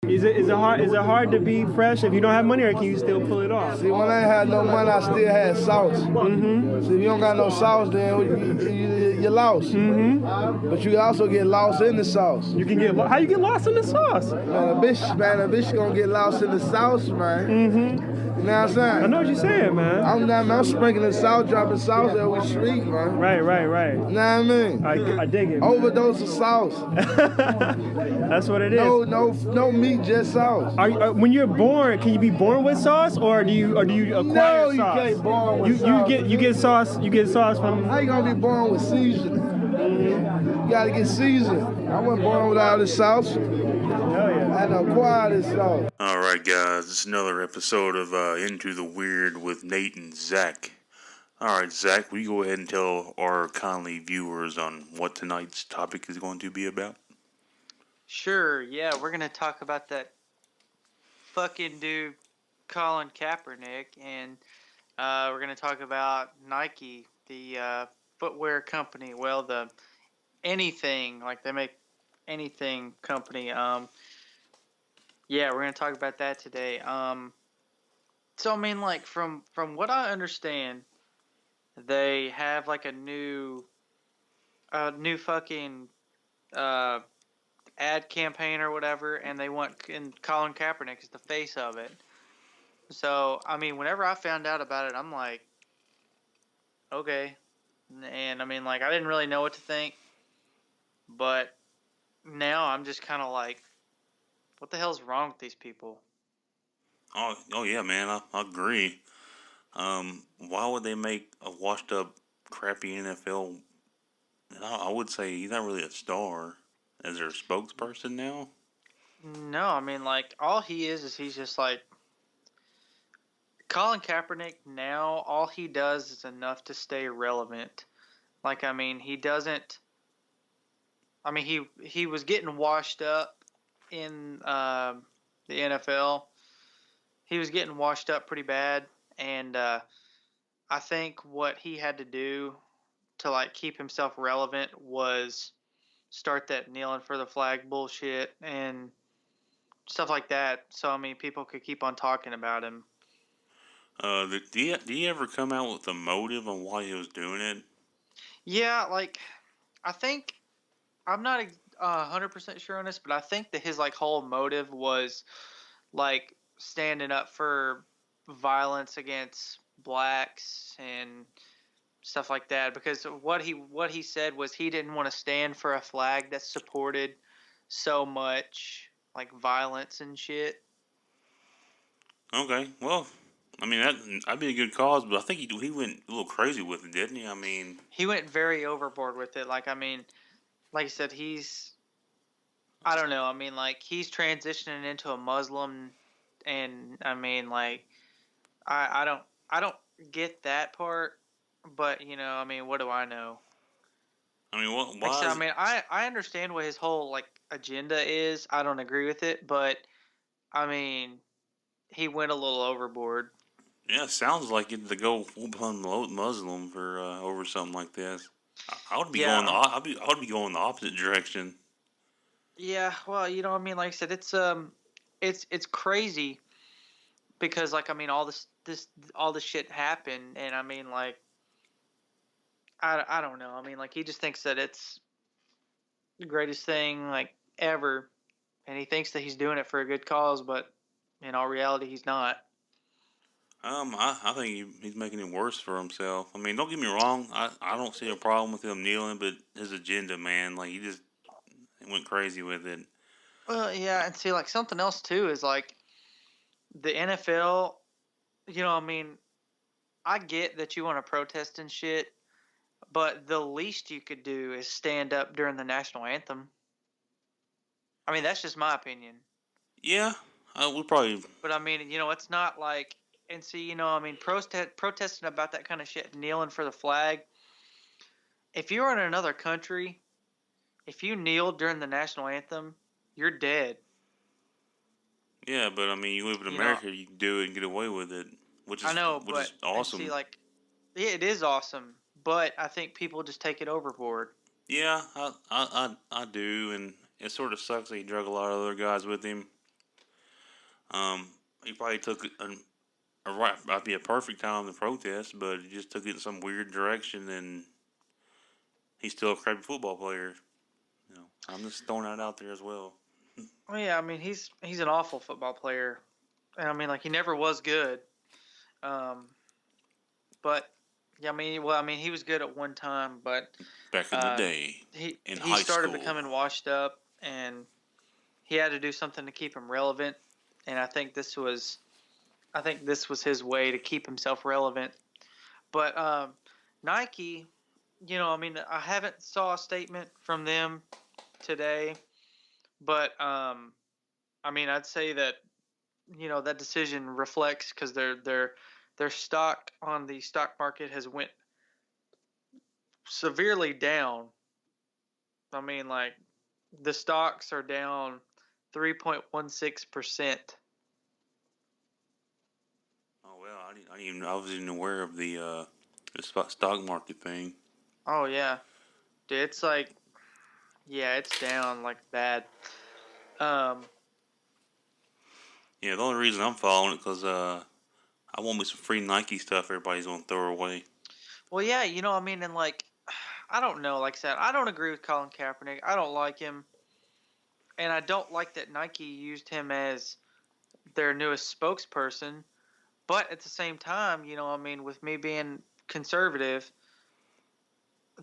Is it hard to be fresh if you don't have money, or can you still pull it off? See, when I ain't had no money, I still had sauce. Mm-hmm. See, if you don't got no sauce, then you're lost. Mm-hmm. But you also get lost in the sauce. You can get how you get lost in the sauce? Man, a bitch gonna get lost in the sauce, man. Mm-hmm. You know what I'm saying? I know what you're saying, man. I'm sprinkling salt, dropping sauce every street, man. Right. You know what I mean? I dig it. Overdose of sauce. That's what it is. No meat, just sauce. When you're born, can you be born with sauce, or do you acquire sauce? No, you can't born with sauce. You get sauce. You get sauce from. How you gonna be born with seasoning? Mm-hmm. You gotta get seasoned. I wasn't born without this sauce. Hell yeah. I had to acquire this sauce. All right, guys, it's another episode of Into the Weird with Nate and Zach. All right, Zach, will you go ahead and tell our kindly viewers on what tonight's topic is going to be about? Sure, yeah, we're going to talk about that fucking dude, Colin Kaepernick, and we're going to talk about Nike, the footwear company, well, the anything, like they make anything company. Yeah, we're going to talk about that today. So, I mean, like, from what I understand, they have, like, a new fucking ad campaign or whatever, and Colin Kaepernick is the face of it. So, I mean, whenever I found out about it, I'm like, okay. And, I mean, like, I didn't really know what to think, but now I'm just kind of like, what the hell's wrong with these people? Oh yeah, man, I agree. Why would they make a washed up, crappy NFL? I would say he's not really a star. As their spokesperson now? No, I mean, like, all he is he's just like, Colin Kaepernick now, all he does is enough to stay relevant. Like, I mean, he doesn't, I mean, he was getting washed up in the NFL. He was getting washed up pretty bad, and I think what he had to do to, like, keep himself relevant was start that kneeling for the flag bullshit and stuff like that. So, I mean, people could keep on talking about him. Did he ever come out with a motive on why he was doing it? Yeah, like, I think, I'm not 100% sure on this, but I think that his, like, whole motive was, like, standing up for violence against blacks and stuff like that, because what he said was he didn't want to stand for a flag that supported so much, like, violence and shit. Okay, well, I mean, that'd be a good cause, but I think he went a little crazy with it, didn't he? I mean, he went very overboard with it. Like, I mean, like I said, I don't know. I mean, like, he's transitioning into a Muslim, and I mean, like, I don't get that part, but, you know, I mean, what do I know? I mean, why? Like I said, I mean, I understand what his whole, like, agenda is. I don't agree with it, but I mean, he went a little overboard. Yeah, sounds like it to go full-blown Muslim for over something like this. I would be going. I would be going the opposite direction. Yeah, well, you know, I mean, like I said, it's crazy because, like, I mean, all this shit happened, and I mean, like, I don't know. I mean, like, he just thinks that it's the greatest thing, like, ever, and he thinks that he's doing it for a good cause, but in all reality, he's not. I think he's making it worse for himself. I mean, don't get me wrong. I don't see a problem with him kneeling, but his agenda, man, like, he just went crazy with it. Well, yeah, and see, like, something else, too, is, like, the NFL, you know, I mean, I get that you want to protest and shit, but the least you could do is stand up during the national anthem. I mean, that's just my opinion. Yeah, I would probably. But, I mean, you know, it's not like, and see, you know, I mean, protesting about that kind of shit, kneeling for the flag, if you're in another country, if you kneel during the national anthem, you're dead. Yeah, but I mean, you live in America, you can do it and get away with it, which is awesome. See, like, yeah, it is awesome, but I think people just take it overboard. Yeah, I do, and it sort of sucks that he drug a lot of other guys with him. He probably took it right. Might be a perfect time to protest, but he just took it in some weird direction, and he's still a crappy football player. I'm just throwing that out there as well. Well, yeah, I mean he's an awful football player, and I mean like he never was good. Um, but yeah, I mean he was good at one time, but Back in the day, in he high started school. becoming washed up, and he had to do something to keep him relevant. And I think this was his way to keep himself relevant. But Nike, I mean I haven't saw a statement from them today, but I mean I'd say that that decision reflects because their stock on the stock market has went severely down. I mean, like the stocks are down 3.16%. Oh well, I wasn't even aware of the stock market thing. Oh yeah, dude, it's like it's down like bad. Um, Yeah, the only reason I'm following it because I want me some free Nike stuff. Everybody's gonna throw away. well, yeah, I mean, and like I don't know, like I said, I don't agree with Colin Kaepernick. I don't like him, and I don't like that Nike used him as their newest spokesperson. But at the same time, I mean, with me being conservative,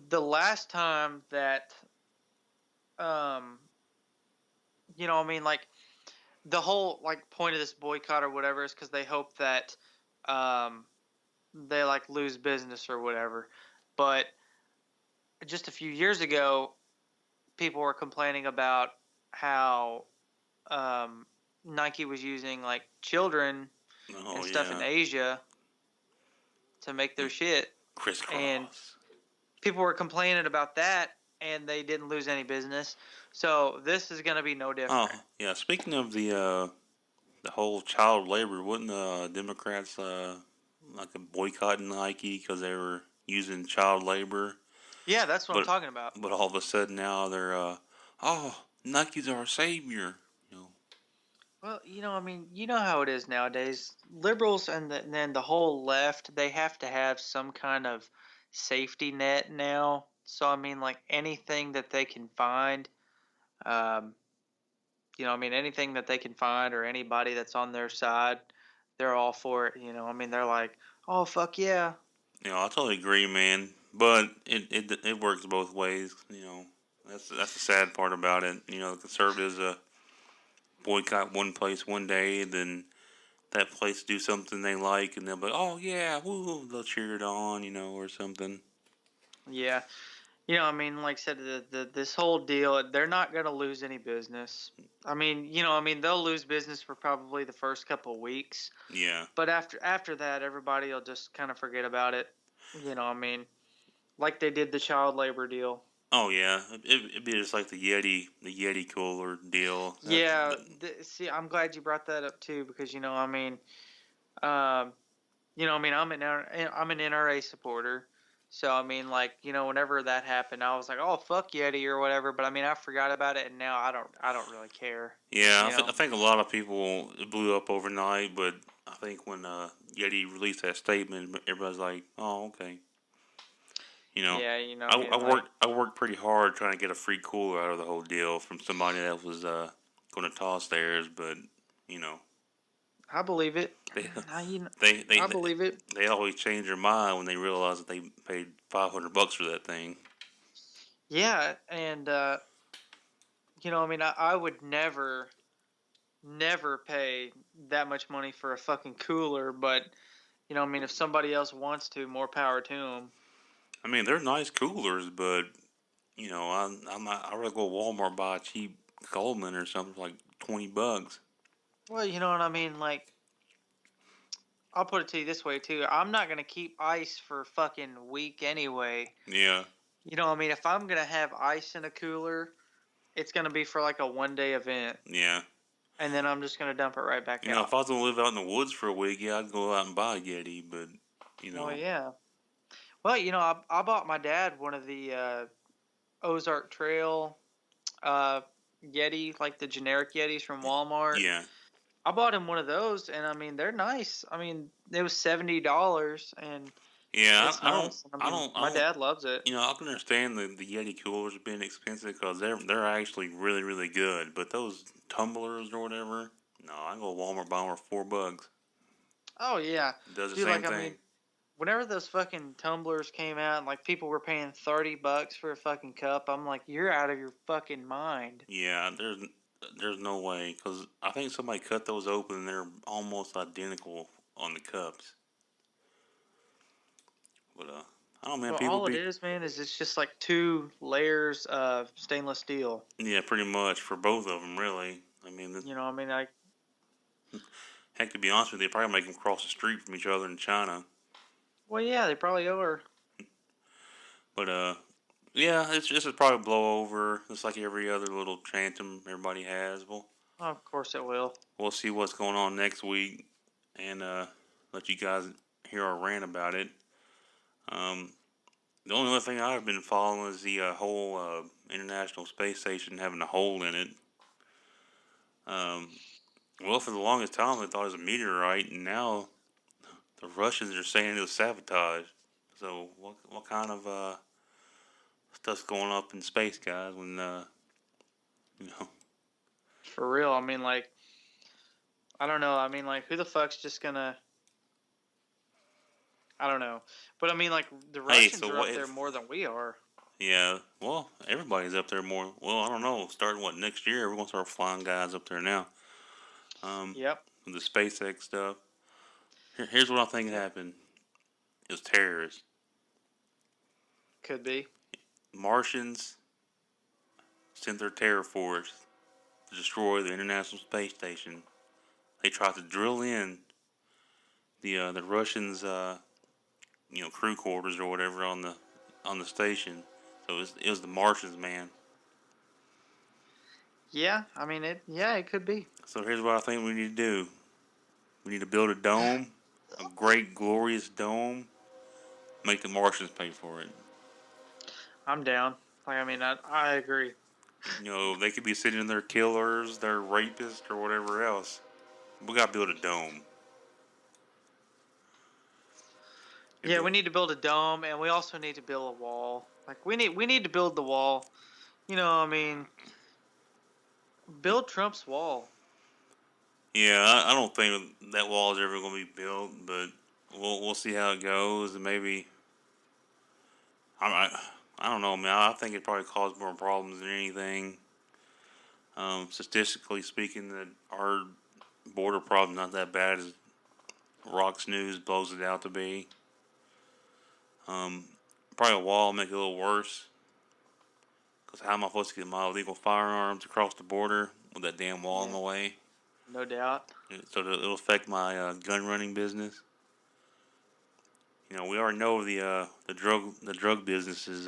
the last time that, um, I mean, like the whole like point of this boycott or whatever is because they hope that um, they like lose business or whatever. But just a few years ago, people were complaining about how Nike was using like children Oh and stuff in yeah, Asia to make their shit, and crisscross. people were complaining about that, and they didn't lose any business. So this is going to be no Oh different. yeah. Speaking of the whole child labor, wouldn't the Democrats like boycotting Nike because they were using child labor? Yeah, that's what I'm But talking about. but all of a sudden now they're oh, Nike's our savior. You know. Well, I mean, you know how it is nowadays. Liberals and then the whole left, they have to have some kind of safety net now. So I mean, like anything that they can find, um, I mean, anything that they can find or anybody that's on their side, they're all for it. I mean, they're like, oh fuck yeah. I totally agree, man. But it works both ways. That's the sad part about it. The conservatives boycott one place one day, then that place do something they like, and they'll be, oh yeah, woo, they'll cheer it on, or something. Yeah. I mean, like I said, this whole deal, they're not going to lose any business. I mean, they'll lose business for probably the first couple of weeks, Yeah. but after that, everybody will just kind of forget about it. I mean, like they did the child labor deal. Oh yeah, it'd be just like the Yeti cooler deal. Yeah, see, I'm glad you brought that up too because I mean, um, I mean, I'm an NRA supporter. So I mean, like, whenever that happened, I was like, "Oh, fuck Yeti" or whatever. But I mean, I forgot about it, and now I don't really care. Yeah, You know? I think a lot of people it blew up overnight, but I think when Yeti released that statement, everybody's like, "Oh, okay." Yeah, I like worked pretty hard trying to get a free cooler out of the whole deal from somebody that was going to toss theirs, but you know I believe it. they I, you know, they they I believe it. they always change their mind when they realize that they paid $500 for that thing. Yeah, and I mean, I would never pay that much money for a fucking cooler, but I mean, if somebody else wants to, more power to them. I mean, they're nice coolers, but I'm not. I rather go to Walmart buy a cheap Coleman or something for like $20. Well, you know what I mean, like. I'll put it to you this way too. I'm not gonna keep ice for a fucking week anyway. Yeah, I mean, if I'm gonna have ice in a cooler, it's gonna be for like a 1 day event, yeah. and then I'm just gonna dump it right back If out. I was gonna live out in the woods for a week, yeah, I'd go out and buy a Yeti. But you Well, know, yeah. Well, I bought my dad one of the Ozark Trail uh, Yeti, like the generic Yetis from Walmart. yeah, I bought him one of those, and I mean they're nice. I mean it was $70, and Yeah, it's nice. I mean I my don't. dad loves it. You know, I can understand the Yeti coolers being expensive because they're actually really really good. But those tumblers or whatever, no, I go to Walmart buy them for $4. Oh yeah, It does the dude. same Like I thing. mean, whenever those fucking tumblers came out, and like people were paying $30 for a fucking cup, I'm like, you're out of your fucking mind. Yeah, there's no way because I think somebody cut those open and they're almost identical on the cups. But I don't know, man. Well, People all it be is, man, is it's just like 2 layers of stainless steel. yeah, pretty much for both of them, really. I mean, You know, I mean, I heck, to be honest with you, they probably make them cross the street from each other in China. well, yeah, they probably are. But yeah, it's just a probably blow over. It's like every other little tantrum everybody has. Oh, of course it will. We'll see what's going on next week, and let you guys hear our rant about it. Um, the only other thing I've been following is the whole International Space Station having a hole in it. Um, well, for the longest time, they thought it was a meteorite, and now the Russians are saying it was sabotage. So, what kind of stuff's going up in space, guys? When you know, For real. I mean, like, I don't know. I mean, like, who the fuck's just gonna. I don't know. But I mean, like, the hey, Russians so are what? up there more than we are. Yeah, well, everybody's up there more. Well, I don't know. Starting what next year, we're gonna start flying guys up there now. Yep. With the SpaceX stuff. Here's what I think happened: it was terrorists. Could be. Martians sent their terror force to destroy the International Space Station. They tried to drill in the Russians' crew quarters or whatever on the station. So it was the Martians, man. Yeah. I mean, it. Yeah, it could be. So here's what I think we need to do. We need to build a dome, a great, glorious dome. Make the Martians pay for it. I'm down. Like, I mean, I agree. You know, they could be sitting there killers, they're rapists, or whatever else. We gotta build a dome. Yeah, we need to build a dome, and we also need to build a wall. Like, we need to build the wall. You know, I mean, build Trump's wall. Yeah, I don't think that wall is ever gonna be built, but we'll see how it goes, and maybe I don't know, man. I think it probably caused more problems than anything. Statistically speaking, that our border problem not that bad as Rox News blows it out to be. Um, Probably a wall make it a little worse. Cause how am I supposed to get my illegal firearms across the border with that damn wall in Yeah, the way? no doubt. So it'll affect my gun running business. You know, we already know the drug business is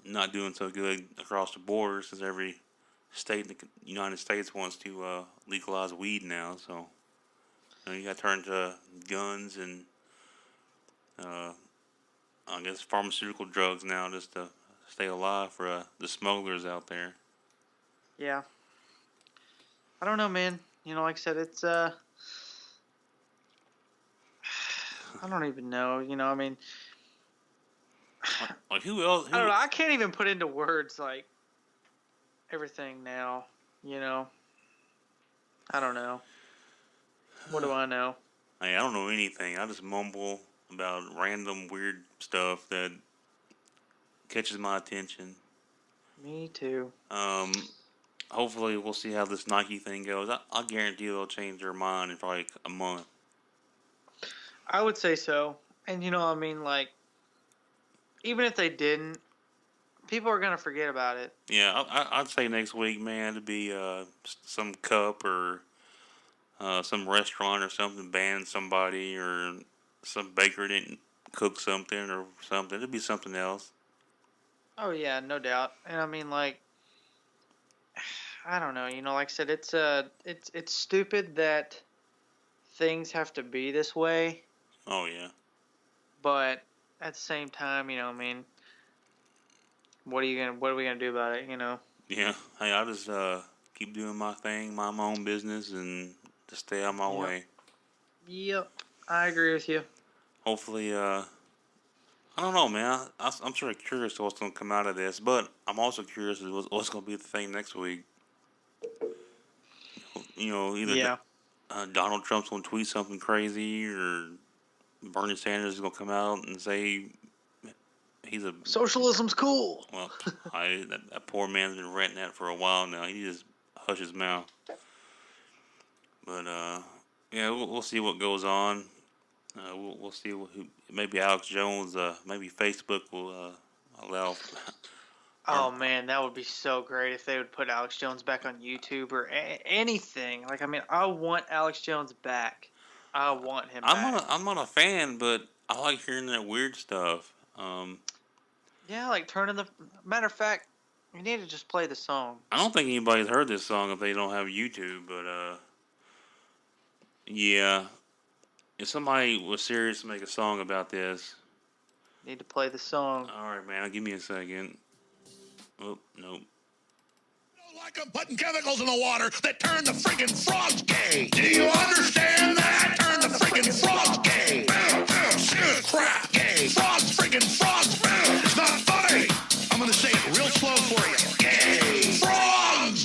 not doing so good across the border since every state in the United States wants to legalize weed now. So you got to turn to guns and uh, I guess pharmaceutical drugs now just to stay alive for the smugglers out there. Yeah. I don't know, man. You know, like I said, it's I don't even know. You know, I mean, Like who else? I don't Who? know. I can't even put into words like everything now. You know, I don't know. What do I know? Hey, I don't know anything. I just mumble about random weird stuff that catches my attention. Me too. Um, Hopefully we'll see how this Nike thing goes. I guarantee they'll change their mind in probably a month. I would say so. And you know, I mean, like, even if they didn't, people are gonna forget about it. Yeah, I'd say next week, man, to be some cup or some restaurant or something banned somebody or some baker didn't cook something or something. It'd be something else. Oh yeah, no doubt. And I mean, like, I don't know. You know, like I said, it's stupid that things have to be this way, Oh yeah, but at the same time, you know, I mean, what are we gonna do about it? You know? yeah. Hey, I just keep doing my thing, mind my own business, and to stay out my way. Yep, I agree with you. Hopefully, I don't know, man. I'm sort of curious to what's going to come out of this, but I'm also curious as what's going to be the thing next week. Either Yeah. Donald Trump's going to tweet something crazy, or Bernie Sanders is going to come out and say he's a Socialism's cool. well. That poor man's been ranting that for a while now. He just hush his mouth. But yeah, we'll see what goes on. We'll see who. Maybe Alex Jones. Maybe Facebook will allow. Oh man, that would be so great if they would put Alex Jones back on YouTube or anything. Like, I mean, I want Alex Jones back. I want him back. I'm not a fan, but I like hearing that weird stuff. Yeah, like turning the. Matter of fact, you need to just play the song. I don't think anybody's heard this song if they don't have YouTube, but yeah, if somebody was serious to make a song about this, Need to play the song. all right, man, give me a second. Oh, nope. Like them putting chemicals in the water that turn the friggin' frogs gay. Do you understand that? Turn the friggin' frogs gay. Shit, crap, gay. Frogs, friggin' frogs. It's not funny. I'm gonna say it real slow for you. Gay. Frogs.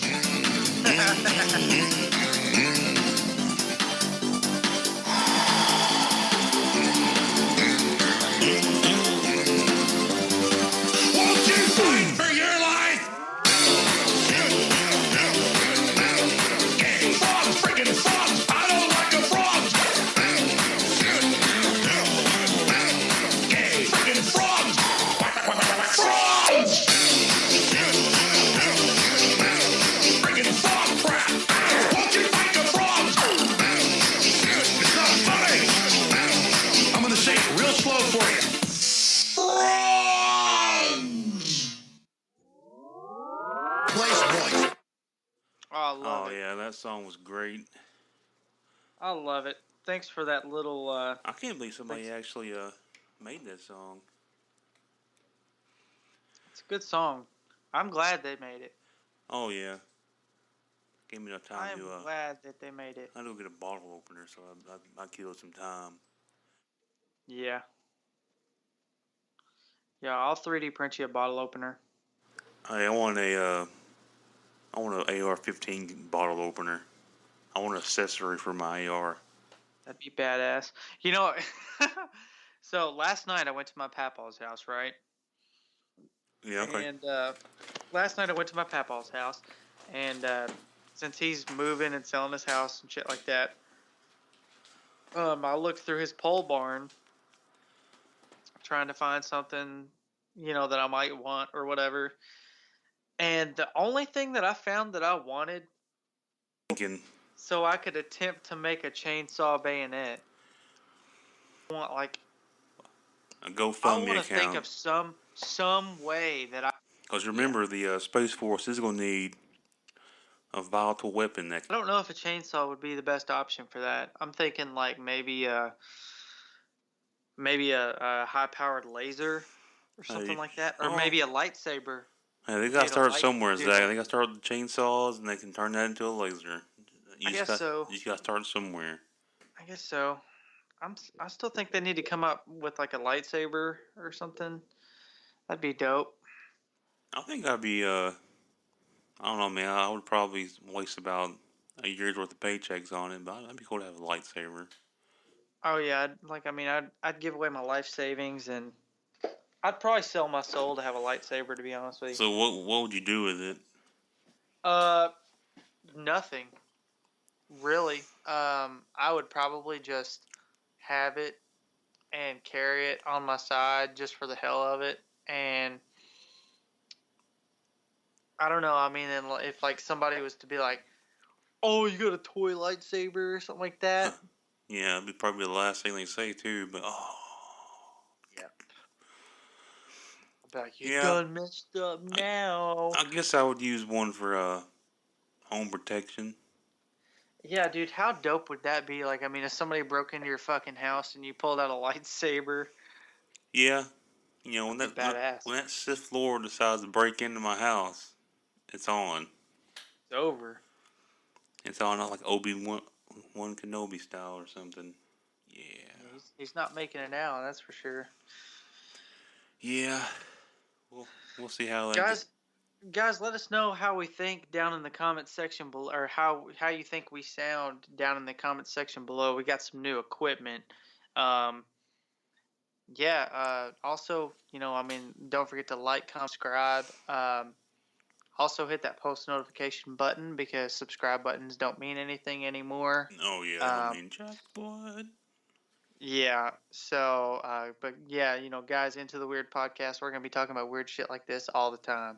Won't you fight for your life? Gay. Frogs, friggin' frogs. I don't like the frogs. Gay. Friggin' frogs. Frogs. Friggin' frog crap. Won't you fight the frogs? It's not funny. I'm gonna say it real slow for you. Frogs. Place boys. Oh, I love Oh it. yeah, that song was great. I love it. Thanks for that little. I can't believe somebody actually made that song. It's a good song. I'm glad they made it. Oh yeah, gave me enough I time am to glad that they made it. I do get a bottle opener, so I killed some time. Yeah. Yeah, I'll 3D print you a bottle opener. Hey, I want an AR-15 bottle opener. I want an accessory for my AR. That'd be badass. You know, so last night I went to my papa's house, right? Yeah, okay. And last night I went to my papa's house, and since he's moving and selling his house and shit like that, I looked through his pole barn, trying to find something, that I might want or whatever. And the only thing that I found that I wanted, Thinking, so I could attempt to make a chainsaw bayonet, I want like a I GoFundMe want to think account. of some way that I. Because remember, the Space Force is going to need a volatile weapon that I don't know if a chainsaw would be the best option for that. I'm thinking like maybe a high-powered laser or something like that, or oh. maybe a lightsaber. Hey, they got to start somewhere, dude. Zach. They got to start with the chainsaws, and they can turn that into a laser. I guess so. You just got to start somewhere. I guess so. I still think they need to come up with like a lightsaber or something. That'd be dope. I think I'd be, I don't know, man. I would probably waste about a year's worth of paychecks on it, but it'd be cool to have a lightsaber. Oh yeah, I'd give away my life savings, and I'd probably sell my soul to have a lightsaber, to be honest with you. So what would you do with it? Nothing. Really. I would probably just have it and carry it on my side just for the hell of it. And I don't know. I mean, if like somebody was to be like, "Oh, you got a toy lightsaber" or something like that. Yeah, it'd be probably the last thing they say too. But Yep. I'd be like, "You done messed up now." I guess I would use one for home protection. Yeah, dude, how dope would that be? Like, I mean, if somebody broke into your fucking house and you pulled out a lightsaber. Yeah, when badass. when that Sith Lord decides to break into my house, it's on. It's over. It's on, not like one Kenobi style or something. Yeah. He's not making it now, that's for sure. Yeah. We'll see how that Guys, guys, let us know how we think down in the comment section below, or how you think we sound down in the comment section below. We got some new equipment. Um, yeah. Also, don't forget to like, comment, subscribe. Also hit that post notification button because subscribe buttons don't mean anything anymore. Oh yeah, I don't mean jackpot. Yeah. So, but yeah, guys, Into the Weird podcast, we're gonna be talking about weird shit like this all the time.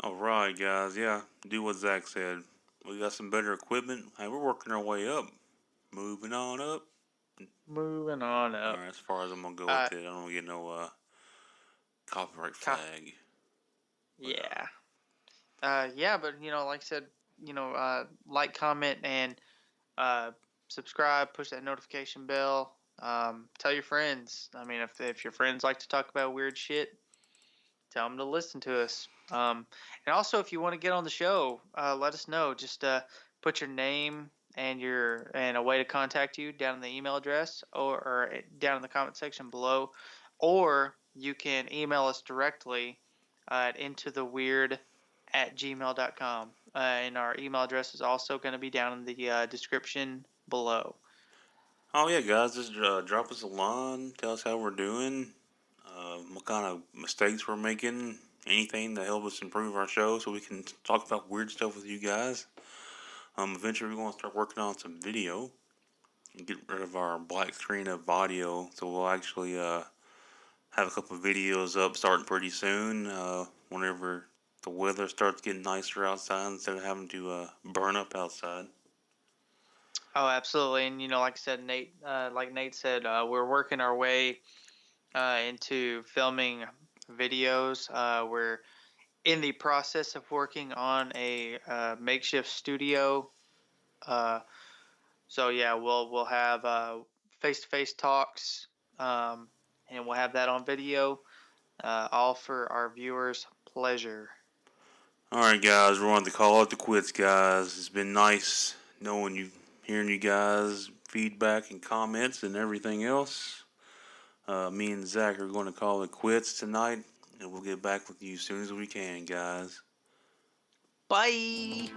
All right, guys. Yeah, do what Zach said. We got some better equipment. Hey, we're working our way up. Moving on up. Moving on All up. right, as far as I'm gonna go Uh, with it, I don't wanna get no copyright co- flag. yeah. Yeah, but like I said, like, comment, and uh, subscribe. Push that notification bell. Tell your friends. I mean, if your friends like to talk about weird shit, tell them to listen to us. And also, if you want to get on the show, let us know. Just put your name and a way to contact you down in the email address, or down in the comment section below, or you can email us directly at intotheweird@gmail.com. And our email address is also going to be down in the description below. Oh yeah, guys, just drop us a line. Tell us how we're doing. What kind of mistakes we're making. Anything to help us improve our show, so we can talk about weird stuff with you guys. Eventually we're going to start working on some video and get rid of our black screen of audio, so we'll actually have a couple of videos up starting pretty soon. Whenever the weather starts getting nicer outside, instead of having to burn up outside. Oh, absolutely. And like I said, like Nate said, we're working our way into filming videos. We're in the process of working on a makeshift studio. So yeah, we'll have face-to-face talks, and we'll have that on video, all for our viewers' pleasure. Alright, guys, we're on to call it the quits, guys. It's been nice knowing you, hearing you guys' feedback and comments and everything else. Me and Zach are going to call it quits tonight, and we'll get back with you as soon as we can, guys. Bye.